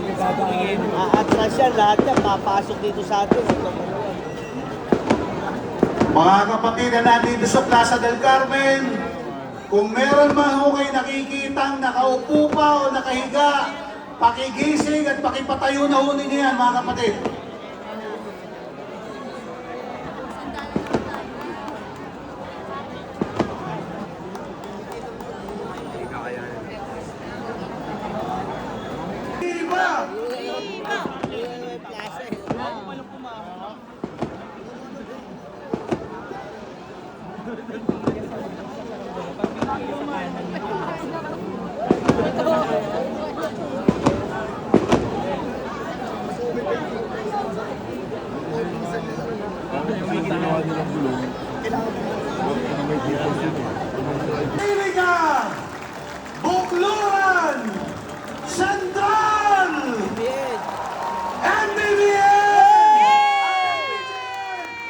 Aatras yan, lahat yan, papasok dito sa atin. Mga kapatid na nandito sa Plaza del Carmen, kung meron man ho kayo nakikitang nakaupo pa o nakahiga, pakigising at pakipatayo na ho ninyo yan, mga kapatid. Iligan, Bukluran, Central, MBBN!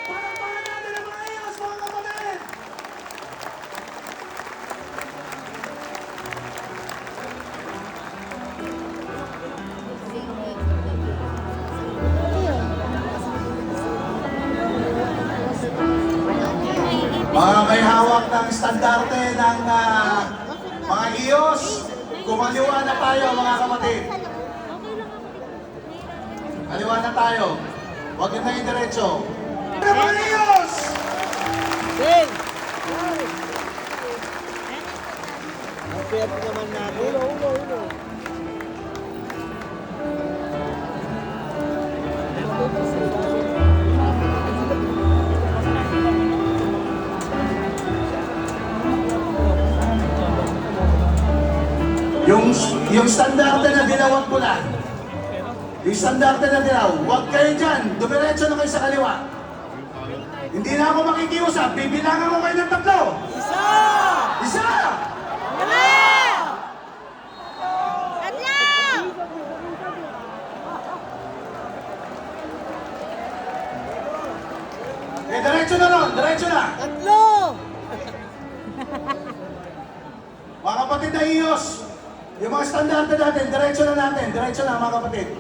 Palakpakan natin ang mga iyos, mga kapatid! Mga may hawak ng estandarte ng mga iyos, kumaliwa na tayo, mga kapatid. Kaliwa na tayo. Huwag yun na yung diretso. Mga iyos! Sing! Ang pwede naman natin. Ulo. Yung standarte na dilawat mo na. Yung standarte na dilaw. Huwag kayo dyan. Dumiretso na kayo sa kaliwa. Hindi na ako makikiusap. Bibilangan ko kayo ng 3. Isa! Isa! Diretso na ron. Diretso na. 3! Mga kapatid na iyos. Yung mga standarte natin, diretso na natin. Diretso na, mga kapatid.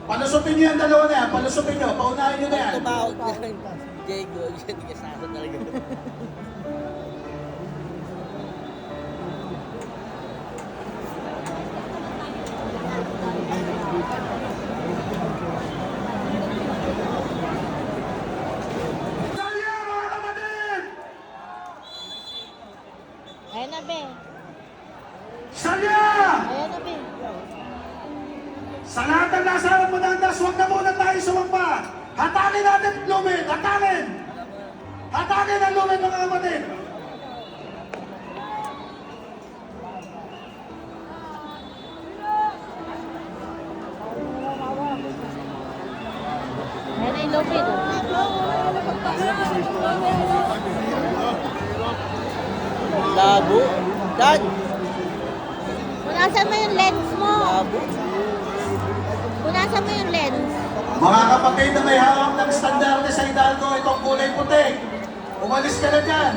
Palusupin nyo yung dalawa na yan. Palusupin nyo. Paunahin nyo na yan. Tumawag yan. Diego, hindi ka sa akin talaga. Salya, mga kapatid! Ayan na, be. Salya! Ayan na, be. Sa lahat ng nasa harap mo ng andas, huwag na muna tayo sumampa. Hatakin natin lumit! Hatakin! Hatakin ang lumit, mga kapatid! Ayan na yung lupit. Labo. Dad! Punasan mo yung lens mo. Labo. Punasan mo yung lens. Mga kapatid na may hawak ng standarte sa Hidalgo, itong kulay puti. Umalis ka na dyan.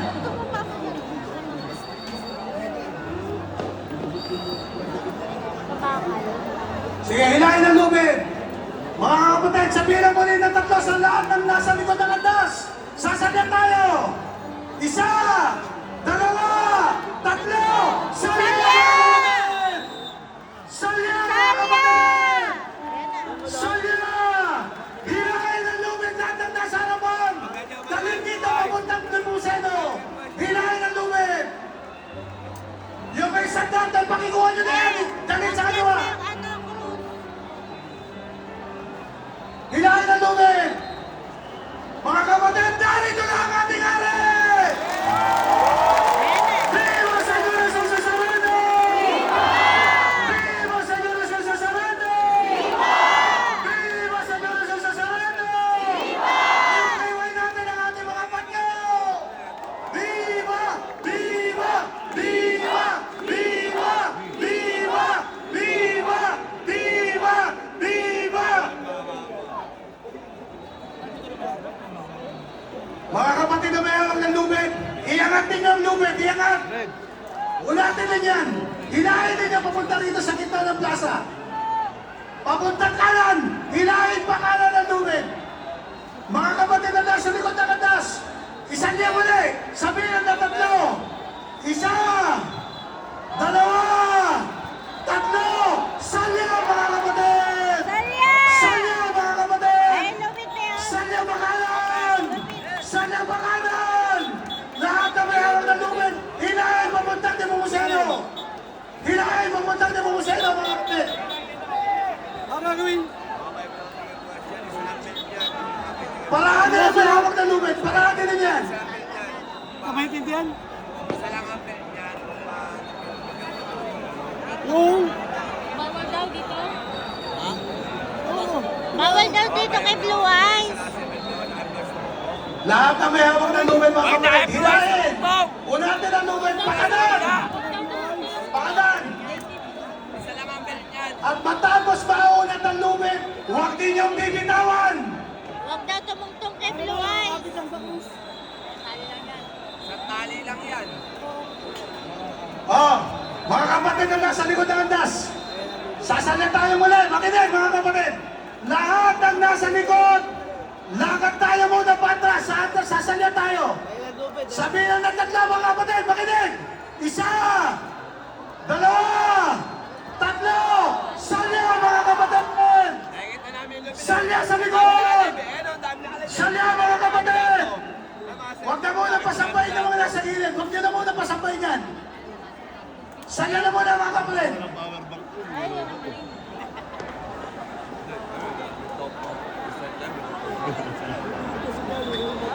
Sige, hilahin ang lubid. Mga kapatid, sabihin mo rin ng 3 sa lahat ng nasa likod ng andas. Sasagyan tayo. 1, 2, 3, salya! Salya, mga kapatid! Salya! Hilahin ang lubid lahat ng nasa harapan. Dalhin dito papuntang Limuseno. Hilahin ang lubid. Yung may sandal, pakikuha nyo na yan. Dalhin sa kaliwa. Hilahin ang lubid! Mga kapatid, narito na ang ating hari! Viva Señor Jesus Nazareno! Viva Señor Jesus Nazareno! Viva Señor Jesus Nazareno! Iwaiway natin ang ating mga patyo! Viva! Viva! Viva! Viva! Viva! Viva! Viva! Viva! Mga kapatid na may hawak ng lubid, iangat ninyo ang lubid, iangat! Ulatin na yan! Hilahin ninyo papunta rito sa gitna ng plaza. papuntang kanan, hilahin pa kanan ng lubid. Mga kapatid na nasa likod ng kandas, isang niya muli, sabihin na tatlo. Isa, dalawa, tatlo, salya mga kapatid! Salya! Salya mga kapatid! Ay, lupit na yun. Salya bakalan! Salya bakalan! Lahat na may hawak ng lubid, hilahin papuntang di Mumuseno! Hilahin papuntang di Mumuseno mga kapatid! Paraan nila may hawak ng lubid, paraan nila yan! Maintindihan? Yung Bawal daw dito. Ha? Bawal daw dito kay Blue Eyes. Lahat na may hawak ng lubid mga kapatid, hilahin! Unatin ang lubid, pakanan! Pakanan! At matapos maunat ang lubid, huwag ninyong bibitawan! Huwag daw tumungtong kay Blue Eyes. tali lang yan. Oh, mga kapatid na nasa likod ng andas, sasalya tayo muli, makinig mga kapatid! Lahat ng nasa likod, lakad tayo muna patras, sa andas sasalya tayo! Kailan lupit? Sabihin ng tatlo mga kapatid, makinig! Isa! Dalawa! Tatlo! Salya mga kapatid! Nakikita namin yung Salya sa likod! Salya mga kapatid! Huwag na muna pasampayin ng mga nasa gilid. Huwag nyo na muna pasampayin yan. Salya na muna mga kapatid.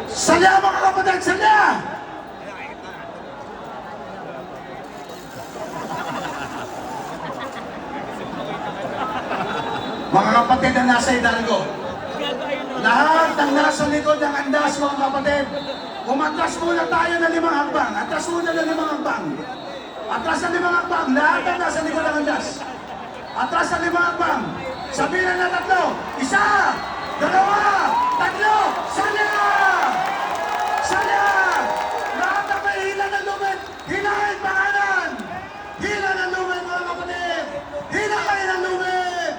Salya mga kapatid! Salya! Mga kapatid na nasa Hidalgo, lahat ng nasa likod ng andas, mga kapatid, umatras muna tayo ng 5 hakbang. Atras muna ng 5 hakbang. Atras ng 5 hakbang. Lahat ng nasa likod ng andas. Atras ng 5 hakbang. Sabihin na tatlo. Isa, dalawa, tatlo. Salya! Salya! Lahat ng may hila ng lubid. Hilahin pa kanan. Hila ng lubid, mga kapatid. Hilahin ng lubid.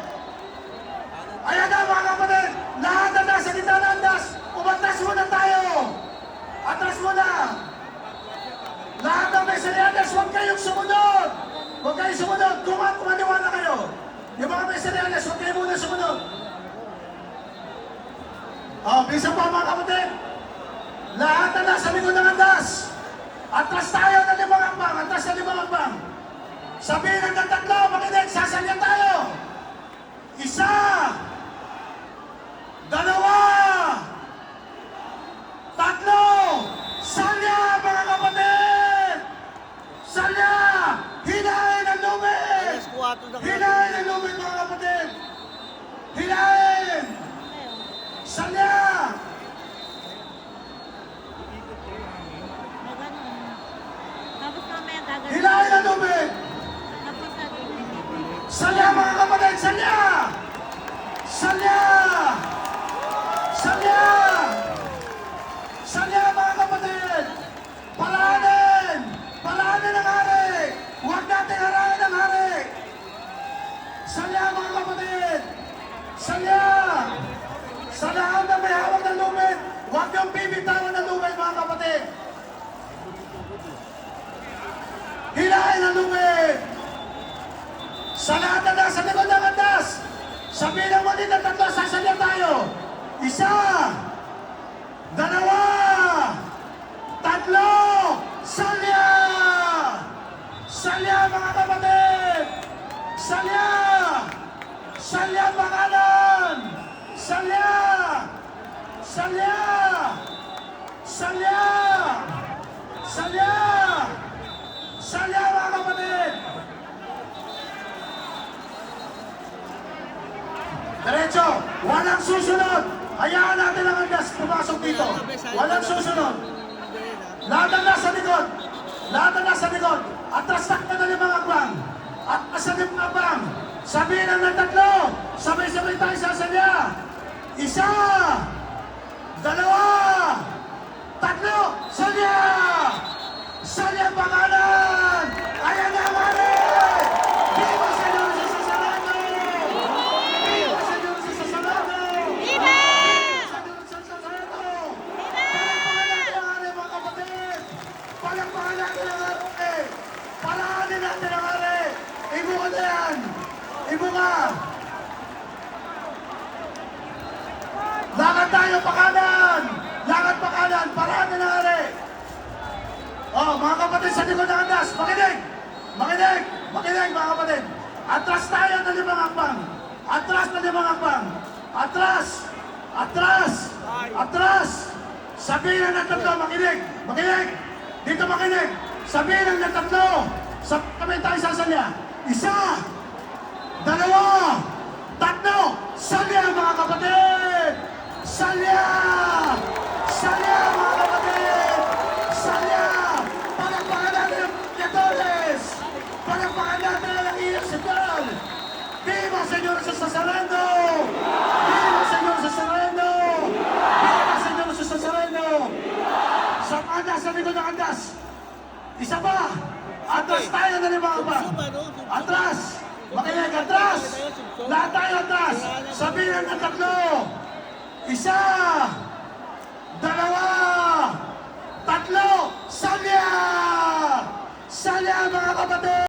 Ayan na mga kapatid. Lahat na nasa gitna ng andas. Umatras muna tayo. Atras muna! Lahat ng meserianes, huwag kayong sumunod! Huwag kayong sumunod! Kumaniwala kayo! Yung mga meserianes, huwag kayo muna sumunod! Bisa pa mga kapatid! Lahat na nasa likod ng andas! Atras tayo ng 5 hakbang! Atras ng 5 hakbang! Sabihin ng tatlo, makinig, sasalya tayo! Isa! Dalawa! Tatlo! Salya, mga kapatid! Salya! Hilahin ang lubid! Alas 4 na kayo. Hilahin ang lubid, mga kapatid! Hilahin! Salya! Tapos mamaya gagawin. Hilahin ang lubid! Tapos natin. Salya, mga kapatid! Salya! Salya! Salya! Salya mga kapatid! Palahanin! Palahanin ang hari! Huwag natin harangan ang hari! Salya mga kapatid! Salya! Sa lahat na may hawak ng lubid, huwag niyong bibitawan ng lubid mga kapatid! Hilahin ang lubid! Sa lahat na nasa likod ng andas, sabihin ng mali ng tatlo, sasalya tayo! Isa! Dalawa! Tatlo! Salya! Salya mga kapatid! Salya! Salya pangalan! Salya! Salya! Salya! Salya! Salya mga kapatid! Diretso! Walang susunod! Hayaan natin ang andas pumasok dito. Walang susunod. Lahat ang nasa likod. Lahat ang nasa likod. Atras na ng 5 hakbang. Atras na 5 hakbang. Sabihin ang ng tatlo. Sabay-sabay tayo sasalya. Isa. Dalawa. Tatlo. Salya. Salya ang pangalan. Ayan na, mare. Viva Senyor Jesus Sanado. natin ang are. Paraanin natin ang are. Ibo ka na yan. Ibo ka. Lakad tayo pa kanan. Lakad pa kanan. Paraanin ang are. Oh, mga kapatid sa likod ng andas. Makinig. Makinig. Makinig mga kapatid. Atras tayo ng 5 hakbang. Atras ng 5 hakbang. Atras. Atras. Atras. Sabihin ng 3. Makinig. Makinig. Dito makinig. Sabihin ng 3. Sabay tayo sasalya. 1, 2, 3. Salya mga kapatid. Salya. Salya mga kapatid. Salya. Palakpakan natin ang Piatoles. Palakpakan natin ang Iyosidal. Viva Señor sa Sasareno! Viva Señor sa Sasareno! Viva Señor sa Sasareno! Sa andas, sa likod ng andas. Isa pa! Atras tayo na 5 hakbang. Atras! Makinig, atras! Lahat tayo atras! Sabihin ng 3. 1, 2, 3. Salya! Salya mga kapatid!